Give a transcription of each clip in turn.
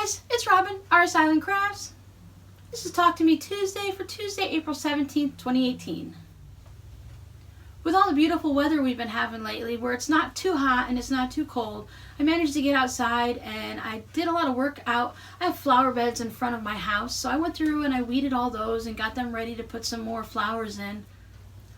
guys, it's Robin, RsIslandCrafts. This is Talk to Me Tuesday for Tuesday, April 17th, 2018. With all the beautiful weather we've been having lately, where it's not too hot and it's not too cold, I managed to get outside and I did a lot of work out. I have flower beds in front of my house, so I went through and I weeded all those and got them ready to put some more flowers in.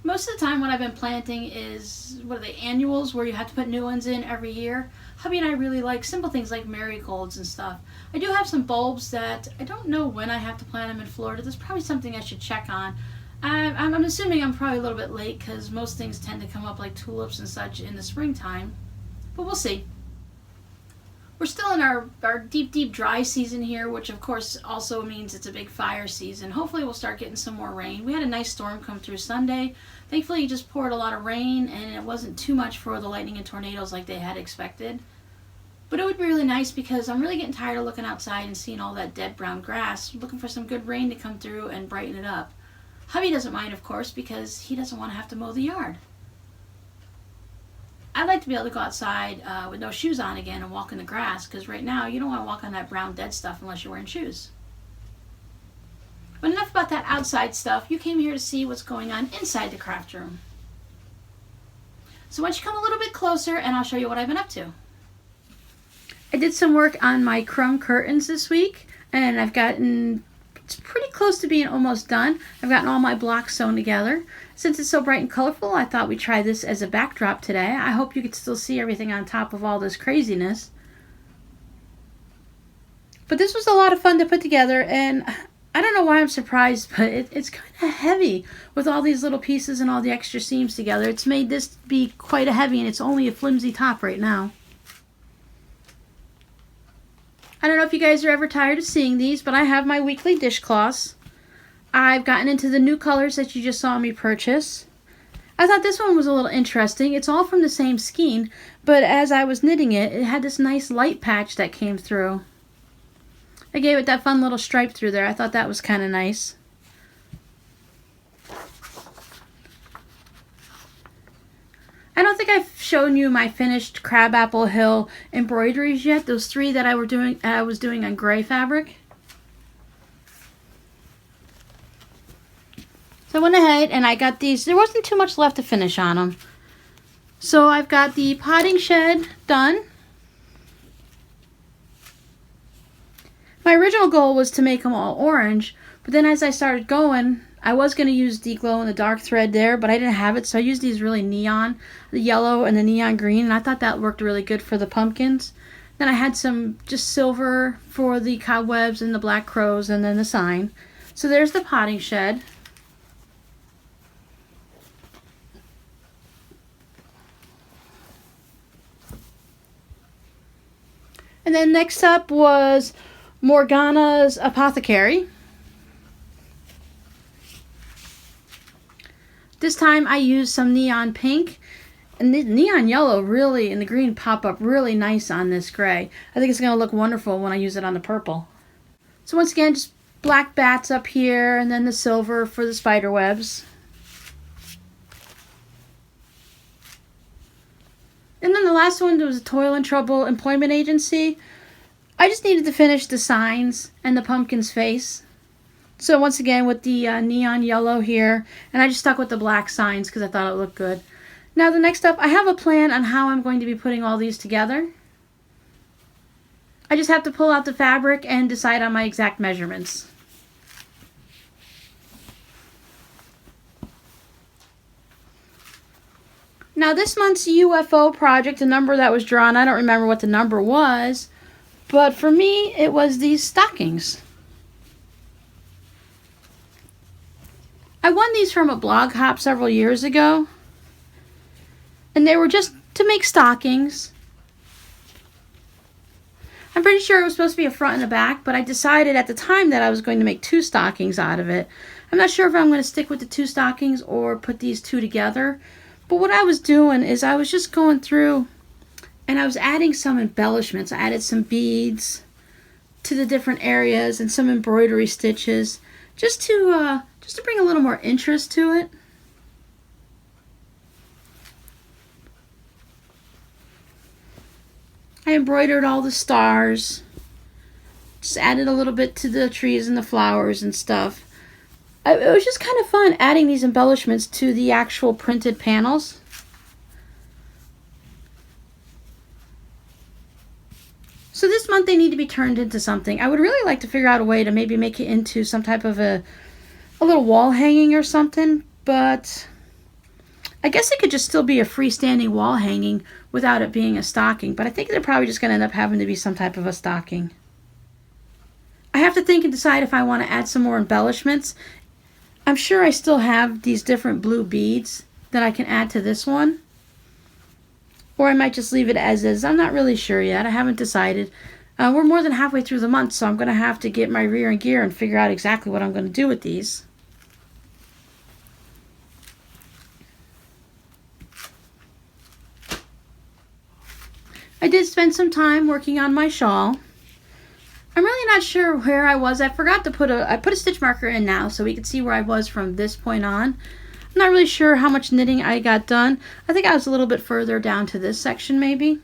Most of the time what I've been planting is, annuals, where you have to put new ones in every year. Hubby and I really like simple things like marigolds and stuff. I do have some bulbs that I don't know when I have to plant them in Florida. That's probably something I should check on. I'm assuming I'm probably a little bit late because most things tend to come up like tulips and such in the springtime. But we'll see. We're still in our deep dry season here, which of course also means it's a big fire season. Hopefully we'll start getting some more rain. We had a nice storm come through Sunday. Thankfully it just poured a lot of rain and it wasn't too much for the lightning and tornadoes like they had expected. But it would be really nice because I'm really getting tired of looking outside and seeing all that dead brown grass, looking for some good rain to come through and brighten it up. Hubby doesn't mind, of course, because he doesn't want to have to mow the yard. I'd like to be able to go outside with no shoes on again and walk in the grass, because right now you don't want to walk on that brown dead stuff unless you're wearing shoes. But enough about that outside stuff. You came here to see what's going on inside the craft room. So why don't you come a little bit closer and I'll show you what I've been up to. I did some work on my crumb curtains this week, and it's pretty close to being almost done. I've gotten all my blocks sewn together. Since it's so bright and colorful, I thought we'd try this as a backdrop today. I hope you could still see everything on top of all this craziness. But this was a lot of fun to put together, and I don't know why I'm surprised, but it's kind of heavy with all these little pieces and all the extra seams together. It's made this be quite a heavy, and it's only a flimsy top right now. I don't know if you guys are ever tired of seeing these, but I have my weekly dishcloths. I've gotten into the new colors that you just saw me purchase. I thought this one was a little interesting. It's all from the same skein, but as I was knitting it, it had this nice light patch that came through. I gave it that fun little stripe through there. I thought that was kind of nice. I don't think I've shown you my finished Crabapple Hill embroideries yet. Those three that I was doing on gray fabric. So I went ahead and I got these. There wasn't too much left to finish on them. So I've got the potting shed done. My original goal was to make them all orange, but then as I started going, I was going to use the glow in the dark thread there, but I didn't have it, so I used these really neon, the yellow and the neon green, and I thought that worked really good for the pumpkins. Then I had some just silver for the cobwebs and the black crows and then the sign. So there's the potting shed. And then next up was Morgana's Apothecary. This time I used some neon pink, and the neon yellow really and the green pop up really nice on this gray. I think it's going to look wonderful when I use it on the purple. So once again, just black bats up here and then the silver for the spider webs. And then the last one was a Toil and Trouble Employment Agency. I just needed to finish the signs and the pumpkin's face. So once again with the neon yellow here, and I just stuck with the black signs because I thought it looked good. Now the next up, I have a plan on how I'm going to be putting all these together. I just have to pull out the fabric and decide on my exact measurements. Now this month's UFO project, the number that was drawn, I don't remember what the number was, but for me it was these stockings. I won these from a blog hop several years ago, and they were just to make stockings. I'm pretty sure it was supposed to be a front and a back, but I decided at the time that I was going to make two stockings out of it. I'm not sure if I'm going to stick with the two stockings or put these two together, but what I was doing is I was just going through and I was adding some embellishments. I added some beads to the different areas and some embroidery stitches just to bring a little more interest to it. I embroidered all the stars Just added a little bit to the trees and the flowers and stuff. It was just kind of fun adding these embellishments to the actual printed panels. So this month they need to be turned into something. I would really like to figure out a way to maybe make it into some type of a little wall hanging or something, but I guess it could just still be a freestanding wall hanging without it being a stocking, but I think they're probably just going to end up having to be some type of a stocking. I have to think and decide if I want to add some more embellishments. I'm sure I still have these different blue beads that I can add to this one, or I might just leave it as is. I'm not really sure yet. I haven't decided. We're more than halfway through the month, so I'm going to have to get my rear in gear and figure out exactly what I'm going to do with these. I did spend some time working on my shawl. I'm really not sure where I was. I forgot to put a stitch marker in now so we could see where I was from this point on. I'm not really sure how much knitting I got done. I think I was a little bit further down to this section maybe.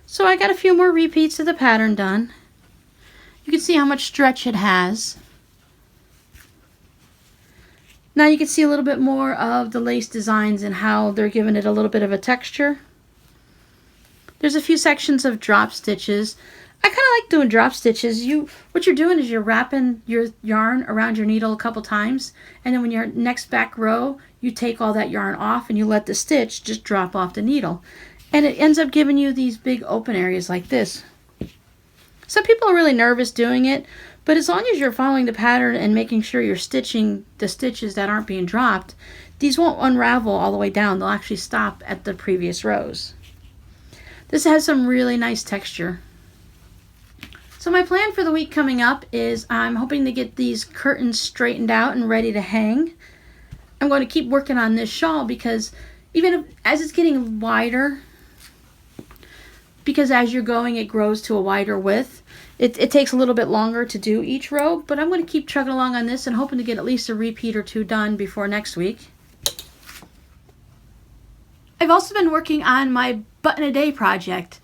So I got a few more repeats of the pattern done. You can see how much stretch it has. Now you can see a little bit more of the lace designs and how they're giving it a little bit of a texture. There's a few sections of drop stitches. I kind of like doing drop stitches. What you're doing is you're wrapping your yarn around your needle a couple times, and then when your next back row, you take all that yarn off and you let the stitch just drop off the needle. And it ends up giving you these big open areas like this. Some people are really nervous doing it, but as long as you're following the pattern and making sure you're stitching the stitches that aren't being dropped, these won't unravel all the way down. They'll actually stop at the previous rows. This has some really nice texture. So my plan for the week coming up is I'm hoping to get these curtains straightened out and ready to hang. I'm going to keep working on this shawl because as it's getting wider, because as you're going it grows to a wider width, it takes a little bit longer to do each row, but I'm going to keep chugging along on this and hoping to get at least a repeat or two done before next week. I've also been working on my button-a-day project.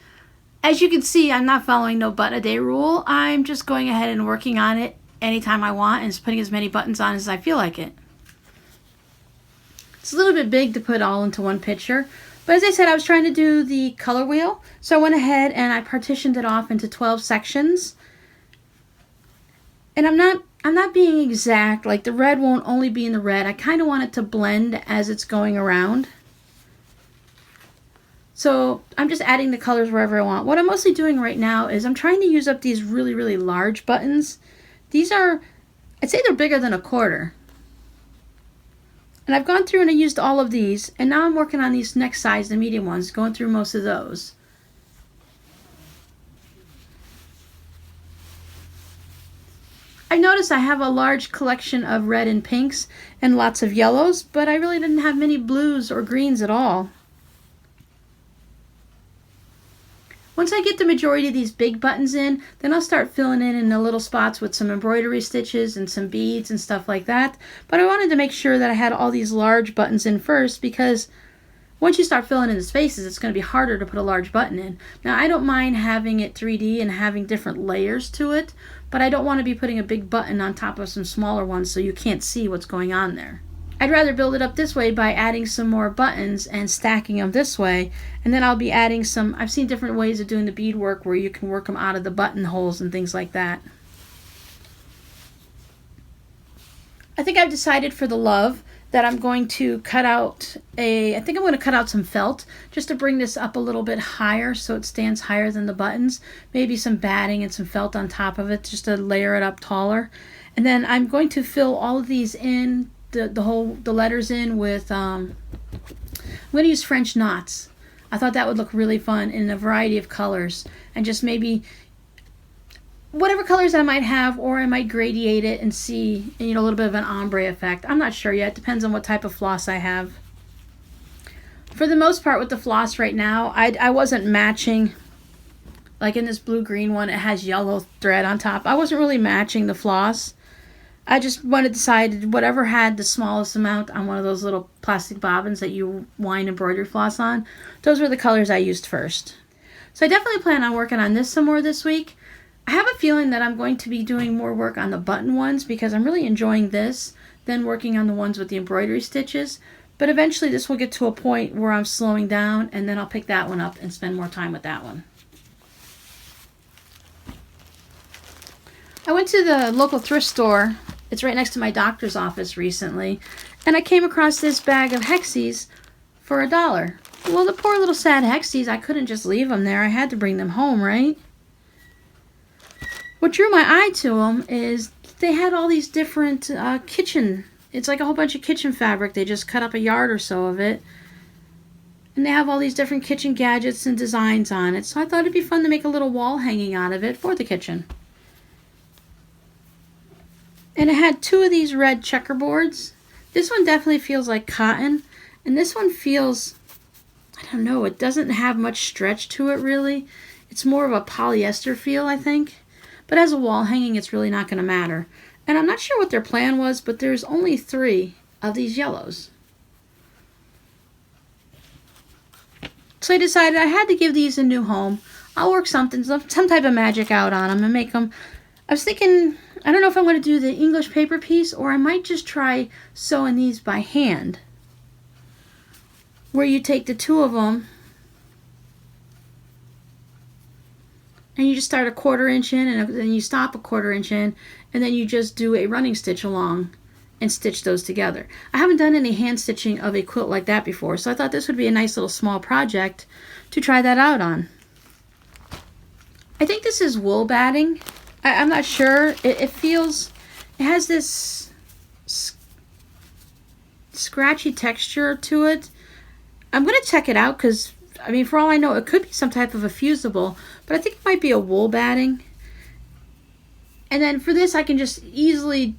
As you can see, I'm not following no button-a-day rule. I'm just going ahead and working on it anytime I want and just putting as many buttons on as I feel like it. It's a little bit big to put all into one picture, but as I said, I was trying to do the color wheel, so I went ahead and I partitioned it off into 12 sections. And I'm not being exact, like the red won't only be in the red. I kind of want it to blend as it's going around. So I'm just adding the colors wherever I want. What I'm mostly doing right now is I'm trying to use up these really, really large buttons. These are, I'd say they're bigger than a quarter. And I've gone through and I used all of these, and now I'm working on these next size, the medium ones, going through most of those. I noticed I have a large collection of red and pinks and lots of yellows, but I really didn't have many blues or greens at all. Once I get the majority of these big buttons in, then I'll start filling in the little spots with some embroidery stitches and some beads and stuff like that. But I wanted to make sure that I had all these large buttons in first, because once you start filling in the spaces, it's going to be harder to put a large button in. Now, I don't mind having it 3D and having different layers to it, but I don't want to be putting a big button on top of some smaller ones so you can't see what's going on there. I'd rather build it up this way by adding some more buttons and stacking them this way, and then I'll be adding some, I've seen different ways of doing the bead work where you can work them out of the buttonholes and things like that. I think I've decided for the love that I'm going to cut out I think I'm going to cut out some felt just to bring this up a little bit higher so it stands higher than the buttons. Maybe some batting and some felt on top of it just to layer it up taller. And then I'm going to fill all of these in, the letters in with, I'm going to use French knots. I thought that would look really fun in a variety of colors, and just maybe whatever colors I might have, or I might gradiate it and see, a little bit of an ombre effect. I'm not sure yet. It depends on what type of floss I have. For the most part with the floss right now, I wasn't matching, like in this blue-green one, it has yellow thread on top. I wasn't really matching the floss. I just wanted to decide whatever had the smallest amount on one of those little plastic bobbins that you wind embroidery floss on. Those were the colors I used first. So I definitely plan on working on this some more this week. I have a feeling that I'm going to be doing more work on the button ones because I'm really enjoying this than working on the ones with the embroidery stitches. But eventually this will get to a point where I'm slowing down, and then I'll pick that one up and spend more time with that one. I went to the local thrift store. It's right next to my doctor's office recently, and I came across this bag of Hexies for $1. Well, the poor little sad Hexies, I couldn't just leave them there. I had to bring them home, right? What drew my eye to them is they had all these different kitchen. It's like a whole bunch of kitchen fabric. They just cut up a yard or so of it. And they have all these different kitchen gadgets and designs on it. So I thought it'd be fun to make a little wall hanging out of it for the kitchen. And it had 2 of these red checkerboards. This one definitely feels like cotton. And this one feels, I don't know, it doesn't have much stretch to it really. It's more of a polyester feel, I think. But as a wall hanging, it's really not going to matter. And I'm not sure what their plan was, but there's only 3 of these yellows. So I decided I had to give these a new home. I'll work some type of magic out on them and make them. I was thinking, I don't know if I'm going to do the English paper piece, or I might just try sewing these by hand. Where you take the 2 of them and you just start a 1/4 inch in, and then you stop a 1/4 inch in, and then you just do a running stitch along and stitch those together. I haven't done any hand stitching of a quilt like that before, so I thought this would be a nice little small project to try that out on. I think this is wool batting. I'm not sure. It feels, it has this scratchy texture to it. I'm going to check it out because, I mean, for all I know, it could be some type of a fusible, but I think it might be a wool batting. And then for this, I can just easily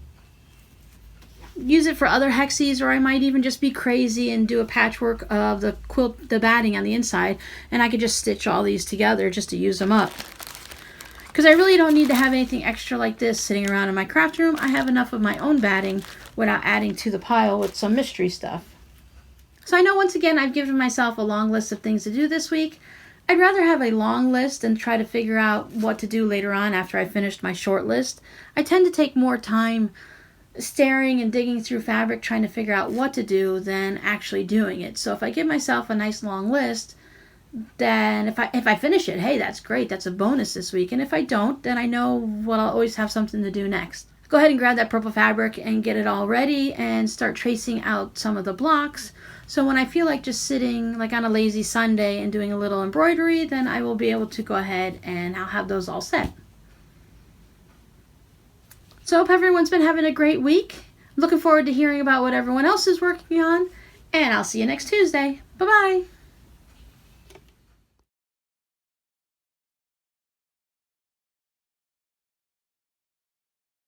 use it for other Hexies, or I might even just be crazy and do a patchwork of the quilt, the batting on the inside, and I could just stitch all these together just to use them up. Because I really don't need to have anything extra like this sitting around in my craft room. I have enough of my own batting without adding to the pile with some mystery stuff. So I know once again I've given myself a long list of things to do this week. I'd rather have a long list and try to figure out what to do later on after I've finished my short list. I tend to take more time staring and digging through fabric trying to figure out what to do than actually doing it. So if I give myself a nice long list, then if I finish it, hey, that's great. That's a bonus this week. And if I don't, then I know what I'll always have something to do next. Go ahead and grab that purple fabric and get it all ready and start tracing out some of the blocks. So when I feel like just sitting like on a lazy Sunday and doing a little embroidery, then I will be able to go ahead and I'll have those all set. So I hope everyone's been having a great week. Looking forward to hearing about what everyone else is working on. And I'll see you next Tuesday. Bye-bye.